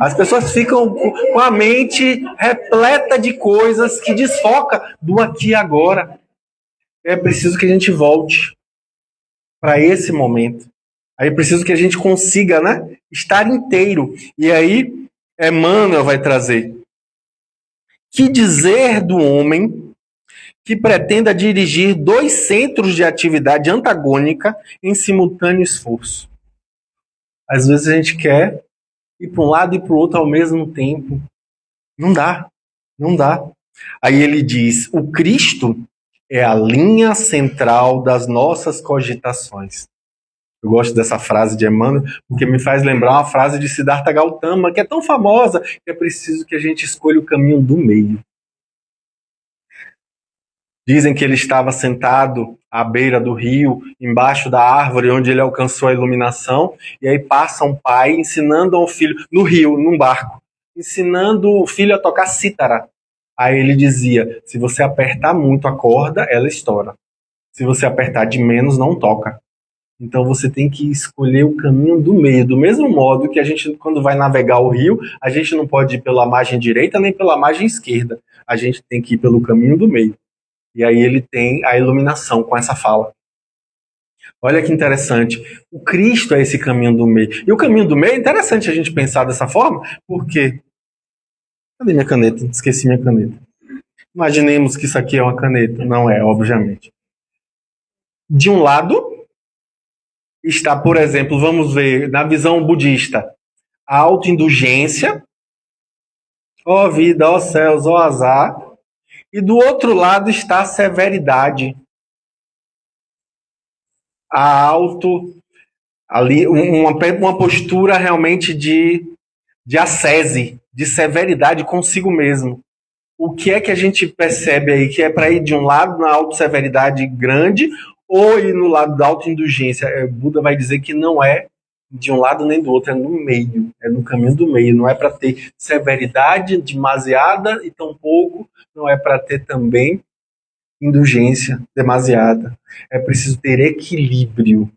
As pessoas ficam com a mente repleta de coisas que desfoca do aqui e agora. É preciso que a gente volte para esse momento. Aí é preciso que a gente consiga, né, estar inteiro. E aí, Emmanuel vai trazer: que dizer do homem que pretenda dirigir 2 centros de atividade antagônica em simultâneo esforço? Às vezes a gente quer ir para um lado e para o outro ao mesmo tempo. Não dá. Aí ele diz: o Cristo é a linha central das nossas cogitações. Eu gosto dessa frase de Emmanuel, porque me faz lembrar uma frase de Siddhartha Gautama, que é tão famosa, que é preciso que a gente escolha o caminho do meio. Dizem que ele estava sentado à beira do rio, embaixo da árvore onde ele alcançou a iluminação, e aí passa um pai ensinando ao filho, no rio, num barco, ensinando o filho a tocar cítara. Aí ele dizia: se você apertar muito a corda, ela estoura. Se você apertar de menos, não toca. Então você tem que escolher o caminho do meio. Do mesmo modo que a gente, quando vai navegar o rio, a gente não pode ir pela margem direita nem pela margem esquerda. A gente tem que ir pelo caminho do meio. E aí ele tem a iluminação com essa fala. Olha que interessante. O Cristo é esse caminho do meio. E o caminho do meio é interessante a gente pensar dessa forma, porque... Cadê minha caneta? Esqueci minha caneta. Imaginemos que isso aqui é uma caneta. Não é, obviamente. De um lado está, por exemplo, vamos ver, na visão budista, a autoindulgência. Ó vida, ó céus, ó azar. E do outro lado está a severidade. Ali, uma postura realmente de ascese, de severidade consigo mesmo. O que é que a gente percebe aí? Que é para ir de um lado na autosseveridade grande ou ir no lado da autoindulgência? Buda vai dizer que não é de um lado nem do outro, é no meio, é no caminho do meio. Não é para ter severidade demasiada e tampouco não é para ter também indulgência demasiada. É preciso ter equilíbrio.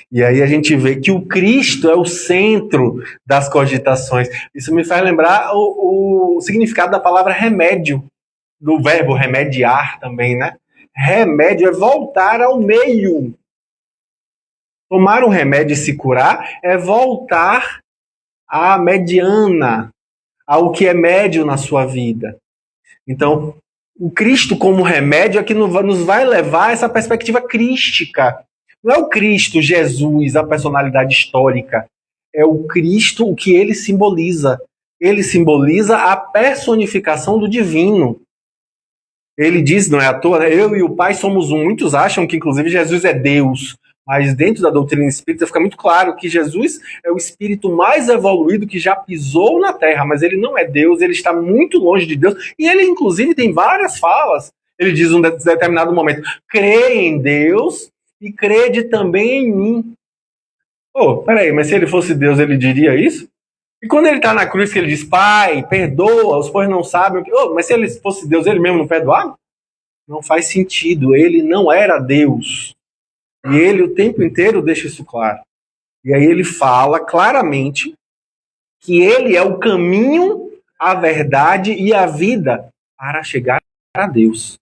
E aí a gente vê que o Cristo é o centro das cogitações. Isso me faz lembrar o significado da palavra remédio, do verbo remediar também, né? Remédio é voltar ao meio. Tomar um remédio e se curar é voltar à mediana, ao que é médio na sua vida. Então, o Cristo como remédio é que nos vai levar a essa perspectiva crística. Não é o Cristo, Jesus, a personalidade histórica. É o Cristo, o que ele simboliza. Ele simboliza a personificação do divino. Ele diz, não é à toa, né? Eu e o Pai somos um. Muitos acham que, inclusive, Jesus é Deus. Mas dentro da doutrina espírita fica muito claro que Jesus é o espírito mais evoluído que já pisou na Terra, mas ele não é Deus, ele está muito longe de Deus, e ele inclusive tem várias falas. Ele diz em um determinado momento, crê em Deus e crede também em mim. Peraí, mas se ele fosse Deus, ele diria isso? E quando ele está na cruz que ele diz, Pai, perdoa-os, pois não sabem o que... mas se ele fosse Deus, ele mesmo não perdoava? Não faz sentido, ele não era Deus. E ele o tempo inteiro deixa isso claro. E aí ele fala claramente que ele é o caminho, a verdade e a vida para chegar a Deus.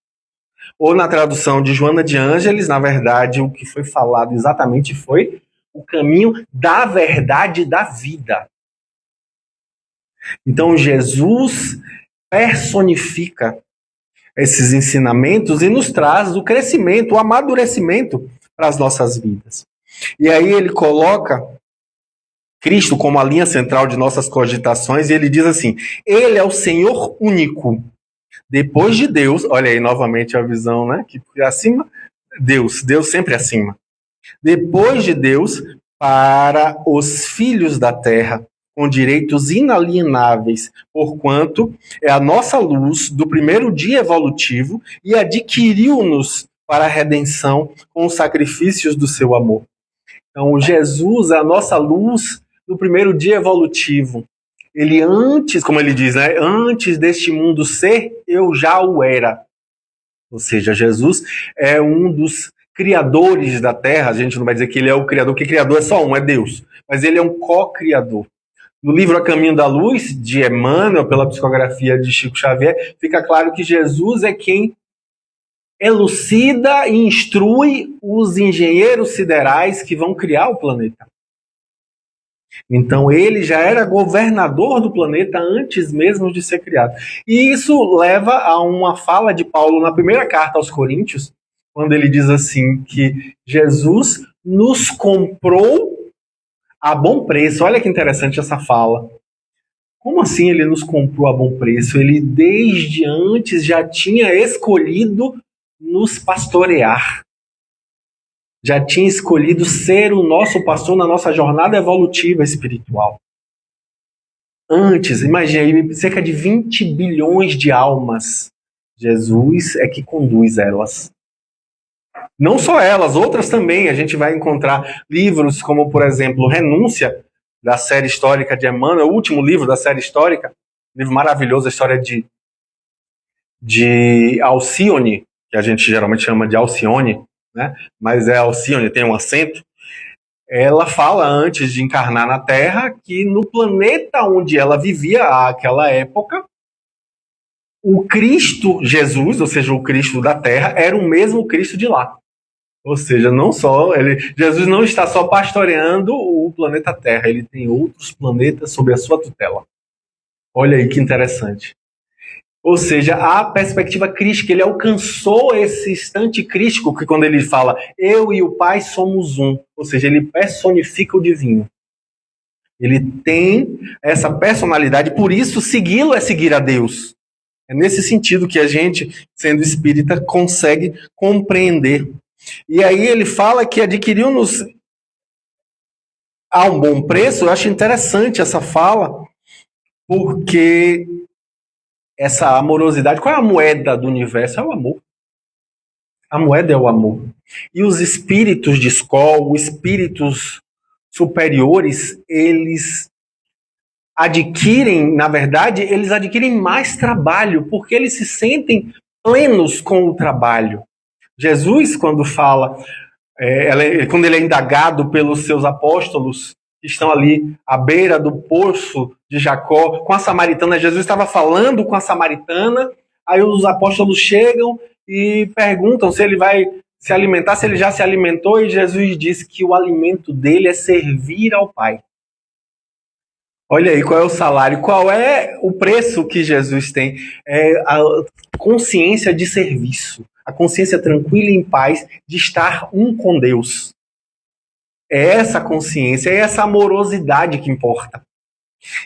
Ou na tradução de Joana de Ângeles, na verdade, o que foi falado exatamente foi o caminho da verdade e da vida. Então Jesus personifica esses ensinamentos e nos traz o crescimento, o amadurecimento para as nossas vidas. E aí ele coloca Cristo como a linha central de nossas cogitações e ele diz assim, ele é o Senhor único. Depois de Deus, olha aí novamente a visão, né? Que acima, Deus sempre acima. Depois de Deus, para os filhos da terra, com direitos inalienáveis, porquanto é a nossa luz do primeiro dia evolutivo e adquiriu-nos para a redenção com os sacrifícios do seu amor. Então, Jesus é a nossa luz do primeiro dia evolutivo. Ele antes, como ele diz, né, antes deste mundo ser, eu já o era. Ou seja, Jesus é um dos criadores da Terra. A gente não vai dizer que ele é o criador, porque criador é só um, é Deus. Mas ele é um co-criador. No livro A Caminho da Luz, de Emmanuel, pela psicografia de Chico Xavier, fica claro que Jesus é quem elucida e instrui os engenheiros siderais que vão criar o planeta. Então ele já era governador do planeta antes mesmo de ser criado. E isso leva a uma fala de Paulo na primeira carta aos Coríntios, quando ele diz assim que Jesus nos comprou a bom preço. Olha que interessante essa fala. Como assim ele nos comprou a bom preço? Ele desde antes já tinha escolhido nos pastorear. Já tinha escolhido ser o nosso pastor na nossa jornada evolutiva espiritual. Antes, imagine, cerca de 20 bilhões de almas. Jesus é que conduz elas. Não só elas, outras também. A gente vai encontrar livros como, por exemplo, Renúncia, da série histórica de Emmanuel, o último livro da série histórica, livro maravilhoso, a história de Alcione, que a gente geralmente chama de Alcione, né? Mas é Alcione, tem um acento. Ela fala, antes de encarnar na Terra, que no planeta onde ela vivia àquela época, o Cristo Jesus, ou seja, o Cristo da Terra, era o mesmo Cristo de lá. Ou seja, não só Jesus não está só pastoreando o planeta Terra, ele tem outros planetas sob a sua tutela. Olha aí que interessante. Ou seja, a perspectiva crística, ele alcançou esse instante crístico que quando ele fala eu e o Pai somos um, ou seja, ele personifica o divino. Ele tem essa personalidade, por isso segui-lo é seguir a Deus. É nesse sentido que a gente, sendo espírita, consegue compreender. E aí ele fala que adquiriu-nos a um bom preço. Eu acho interessante essa fala, porque essa amorosidade, qual é a moeda do universo? É o amor. A moeda é o amor. E os espíritos de escola, os espíritos superiores, eles adquirem, na verdade, eles adquirem mais trabalho, porque eles se sentem plenos com o trabalho. Jesus, quando fala, quando ele é indagado pelos seus apóstolos, que estão ali à beira do poço de Jacó, com a samaritana, Jesus estava falando com a samaritana, aí os apóstolos chegam e perguntam se ele vai se alimentar, se ele já se alimentou, e Jesus diz que o alimento dele é servir ao Pai. Olha aí, qual é o salário, qual é o preço que Jesus tem? É a consciência de serviço, a consciência tranquila e em paz de estar um com Deus. É essa consciência, é essa amorosidade que importa.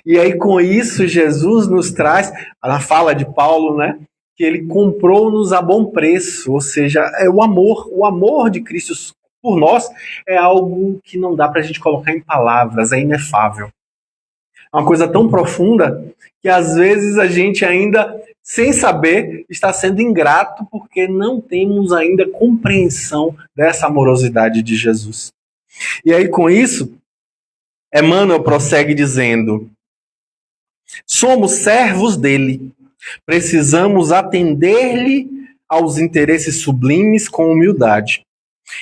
E aí, com isso, Jesus nos traz, na fala de Paulo, né, que ele comprou-nos a bom preço, ou seja, é o amor de Cristo por nós é algo que não dá para a gente colocar em palavras, é inefável. É uma coisa tão profunda que às vezes a gente ainda, sem saber, está sendo ingrato porque não temos ainda compreensão dessa amorosidade de Jesus. E aí, com isso, Emmanuel prossegue dizendo: somos servos dele, precisamos atender-lhe aos interesses sublimes com humildade.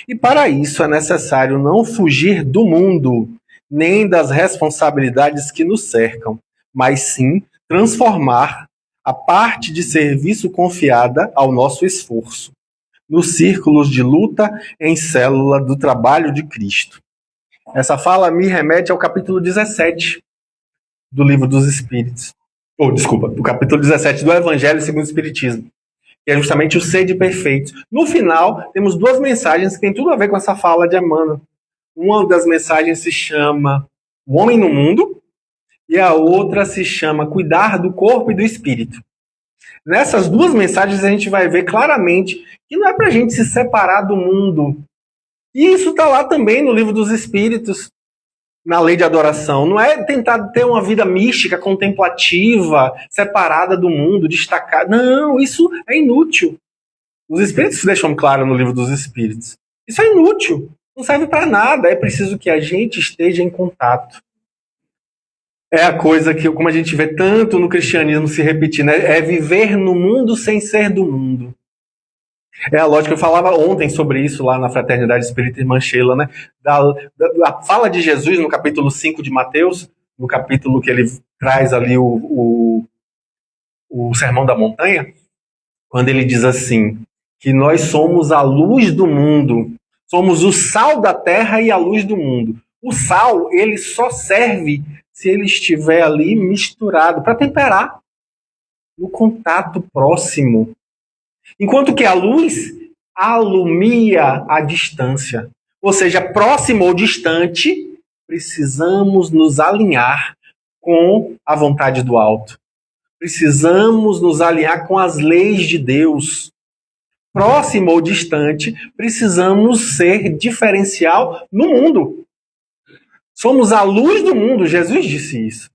E para isso é necessário não fugir do mundo, nem das responsabilidades que nos cercam, mas sim transformar a parte de serviço confiada ao nosso esforço, nos círculos de luta em célula do trabalho de Cristo. Essa fala me remete ao capítulo 17 do Livro dos Espíritos. Do capítulo 17 do Evangelho segundo o Espiritismo, que é justamente o sede perfeito. No final, temos duas mensagens que têm tudo a ver com essa fala de Emmanuel. Uma das mensagens se chama O Homem no Mundo, e a outra se chama Cuidar do Corpo e do Espírito. Nessas duas mensagens a gente vai ver claramente que não é para a gente se separar do mundo. E isso está lá também no Livro dos Espíritos, na lei de adoração. Não é tentar ter uma vida mística, contemplativa, separada do mundo, destacada. Não, isso é inútil. Os Espíritos deixam claro no Livro dos Espíritos. Isso é inútil. Não serve para nada, é preciso que a gente esteja em contato. É a coisa que, como a gente vê tanto no cristianismo se repetindo, é viver no mundo sem ser do mundo. É a lógica, eu falava ontem sobre isso lá na Fraternidade Espírita Irmã Sheila, né? Da fala de Jesus no capítulo 5 de Mateus, no capítulo que ele traz ali o Sermão da Montanha, quando ele diz assim, que nós somos a luz do mundo, somos o sal da terra e a luz do mundo. O sal, ele só serve se ele estiver ali misturado, para temperar, no contato próximo. Enquanto que a luz alumia a distância. Ou seja, próximo ou distante, precisamos nos alinhar com a vontade do alto. Precisamos nos alinhar com as leis de Deus. Próximo ou distante, precisamos ser diferencial no mundo. Somos a luz do mundo, Jesus disse isso.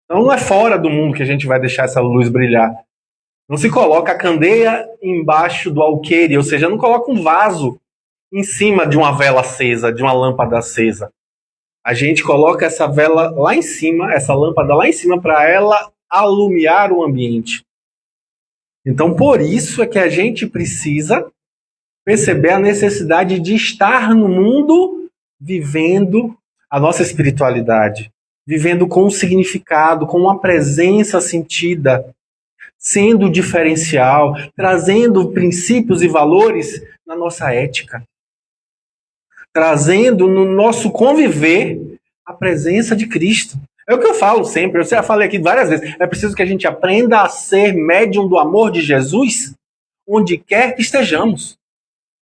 Então não é fora do mundo que a gente vai deixar essa luz brilhar. Não se coloca a candeia embaixo do alqueire, ou seja, não coloca um vaso em cima de uma vela acesa, de uma lâmpada acesa. A gente coloca essa vela lá em cima, essa lâmpada lá em cima, para ela alumiar o ambiente. Então, por isso é que a gente precisa perceber a necessidade de estar no mundo vivendo a nossa espiritualidade, vivendo com um significado, com uma presença sentida, sendo diferencial, trazendo princípios e valores na nossa ética, trazendo no nosso conviver a presença de Cristo. É o que eu falo sempre, eu já falei aqui várias vezes, é preciso que a gente aprenda a ser médium do amor de Jesus onde quer que estejamos.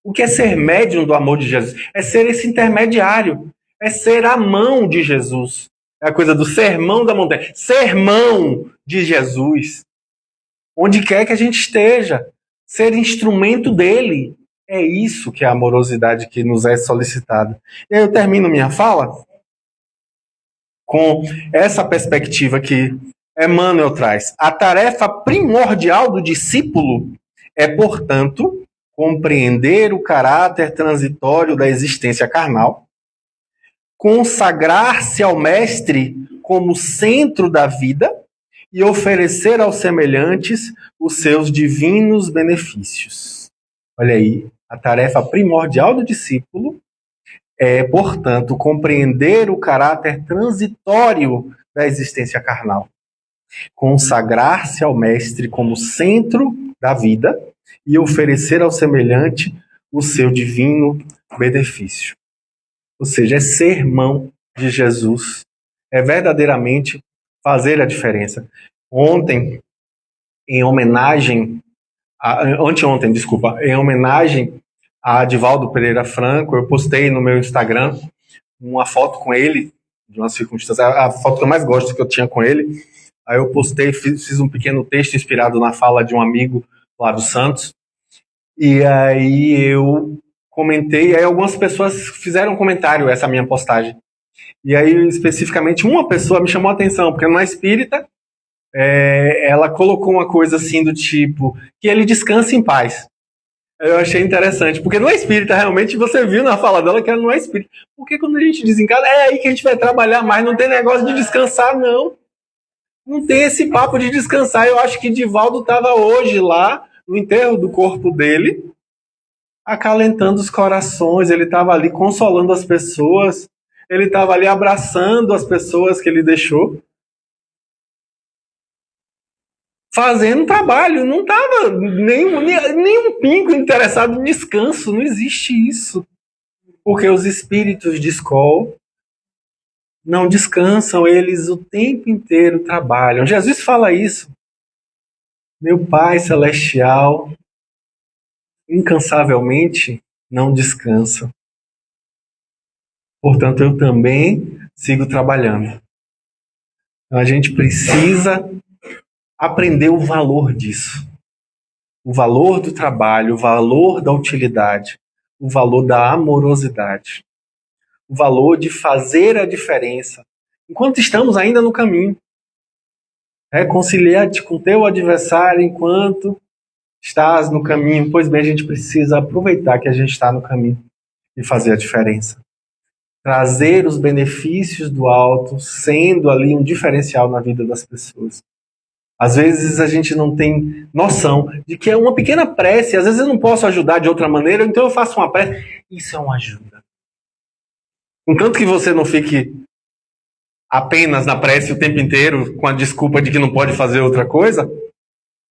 O que é ser médium do amor de Jesus? É ser esse intermediário, é ser a mão de Jesus. É a coisa do sermão da montanha, sermão de Jesus. Onde quer que a gente esteja, ser instrumento dele. É isso que é a amorosidade que nos é solicitada. E aí eu termino minha fala com essa perspectiva que Emmanuel traz. A tarefa primordial do discípulo é, portanto, compreender o caráter transitório da existência carnal, consagrar-se ao Mestre como centro da vida e oferecer aos semelhantes os seus divinos benefícios. Olha aí, a tarefa primordial do discípulo é, portanto, compreender o caráter transitório da existência carnal, consagrar-se ao Mestre como centro da vida e oferecer ao semelhante o seu divino benefício. Ou seja, é ser irmão de Jesus, é verdadeiramente fazer a diferença. Ontem, em homenagem, anteontem, desculpa, em homenagem a Divaldo Pereira Franco, eu postei no meu Instagram uma foto com ele, de uma circunstância, a foto que eu mais gosto que eu tinha com ele. Aí eu postei, fiz um pequeno texto inspirado na fala de um amigo lá do Santos, e aí eu comentei, aí algumas pessoas fizeram um comentário essa minha postagem. E aí, especificamente, uma pessoa me chamou a atenção, porque não é espírita, ela colocou uma coisa assim do tipo, que ele descansa em paz. Eu achei interessante, porque não é espírita, realmente, você viu na fala dela que ela não é espírita. Porque quando a gente desencarna, é aí que a gente vai trabalhar mais, não tem negócio de descansar, não. Não tem esse papo de descansar. Eu acho que Divaldo estava hoje lá, no enterro do corpo dele, acalentando os corações, ele estava ali consolando as pessoas, ele estava ali abraçando as pessoas que ele deixou, fazendo trabalho, não estava nem um pingo interessado em descanso, não existe isso. Porque os espíritos de escola não descansam, eles o tempo inteiro trabalham. Jesus fala isso. Meu Pai Celestial incansavelmente não descansa. Portanto, eu também sigo trabalhando. Então, a gente precisa aprender o valor disso. O valor do trabalho, o valor da utilidade, o valor da amorosidade, o valor de fazer a diferença, enquanto estamos ainda no caminho. Reconciliar-te com teu adversário enquanto estás no caminho. Pois bem, a gente precisa aproveitar que a gente está no caminho e fazer a diferença. Trazer os benefícios do alto, sendo ali um diferencial na vida das pessoas. Às vezes a gente não tem noção de que é uma pequena prece, às vezes eu não posso ajudar de outra maneira, então eu faço uma prece. Isso é uma ajuda. Contanto que você não fique apenas na prece o tempo inteiro, com a desculpa de que não pode fazer outra coisa,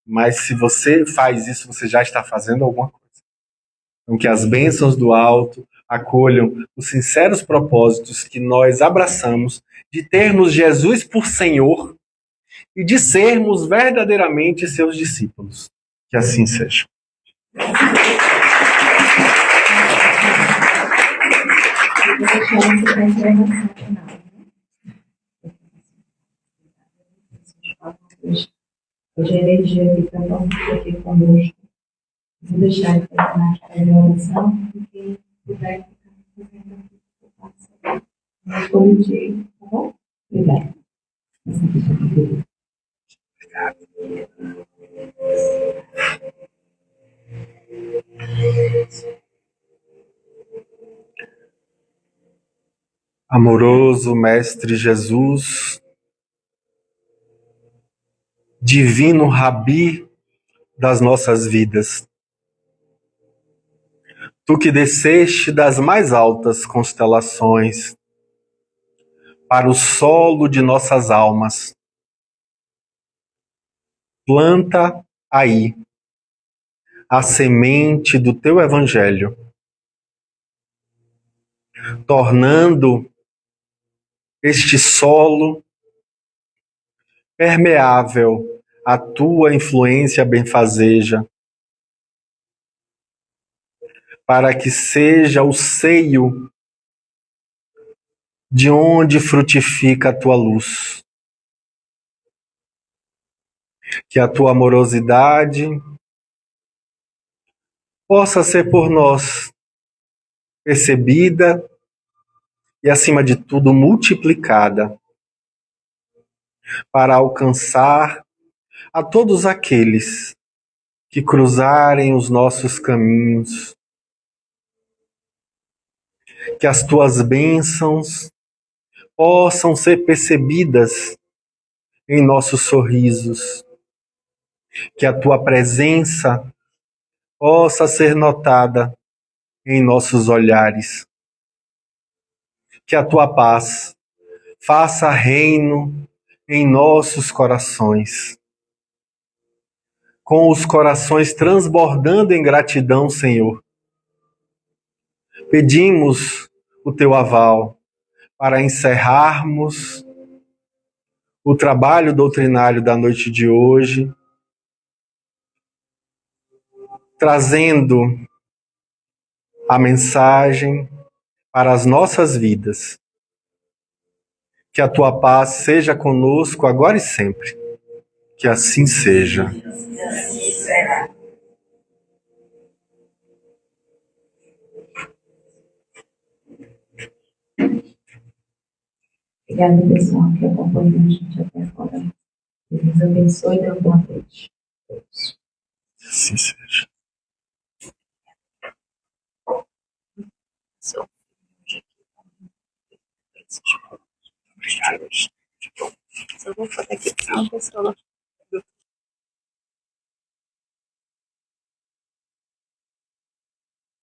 mas se você faz isso, você já está fazendo alguma coisa. Então que as bênçãos do alto acolham os sinceros propósitos que nós abraçamos de termos Jesus por Senhor e de sermos verdadeiramente seus discípulos. Que assim seja. Hoje a energia que está tão aqui conosco. Vou deixar de terminar a oração, porque puder ficar fazendo mais coletivo, tá bom? Obrigada. Amoroso Mestre Jesus, divino Rabi das nossas vidas, tu que desceste das mais altas constelações para o solo de nossas almas, planta aí a semente do teu evangelho, tornando este solo permeável à tua influência benfazeja, para que seja o seio de onde frutifica a tua luz. Que a tua amorosidade possa ser por nós percebida e, acima de tudo, multiplicada para alcançar a todos aqueles que cruzarem os nossos caminhos. Que as tuas bênçãos possam ser percebidas em nossos sorrisos, que a tua presença possa ser notada em nossos olhares, que a tua paz faça reino em nossos corações, com os corações transbordando em gratidão, Senhor. Pedimos o teu aval para encerrarmos o trabalho doutrinário da noite de hoje, trazendo a mensagem para as nossas vidas. Que a tua paz seja conosco agora e sempre. Que assim seja. Obrigada, pessoal, que acompanhou a gente até agora. Deus abençoe e dê uma boa noite. Assim seja. Obrigado. Só vou fazer aqui para uma pessoa.